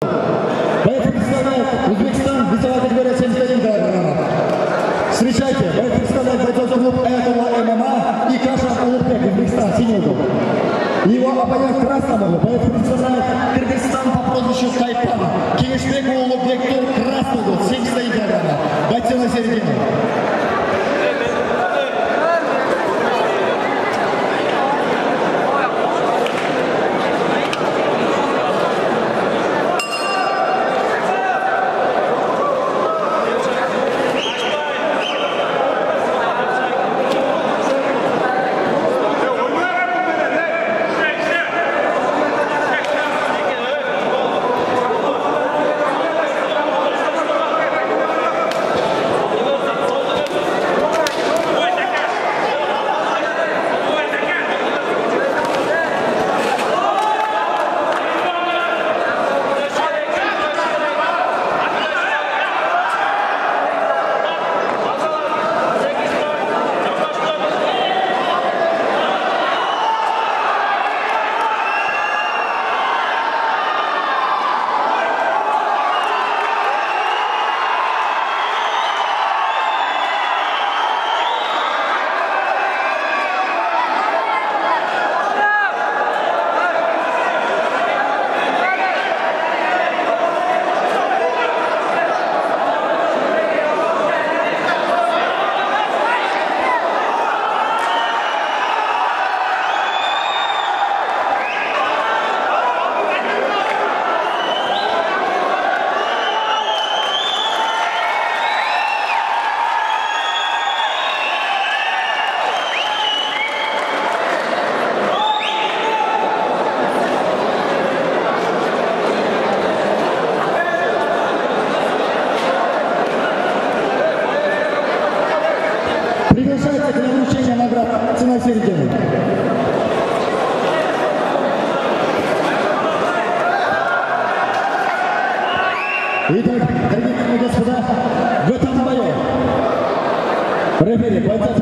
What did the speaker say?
Боец представляет Узбекистан, весовая категория 71 килограмм. Встречайте, боец представляет бойцовский клуб Аятолла ММА и Кашан Улыбек, Узбекистан, синий угол. Его оппонент в красном углу, боец представляет Кыргызстан по прозвищу Тайпан. Кенешбек Улыбек, красный угол, 71 килограмм. Бойцы на середину. Приглашается для вручения наград цена середины. Итак, дорогие дамы и господа, в этом бою рефери бойца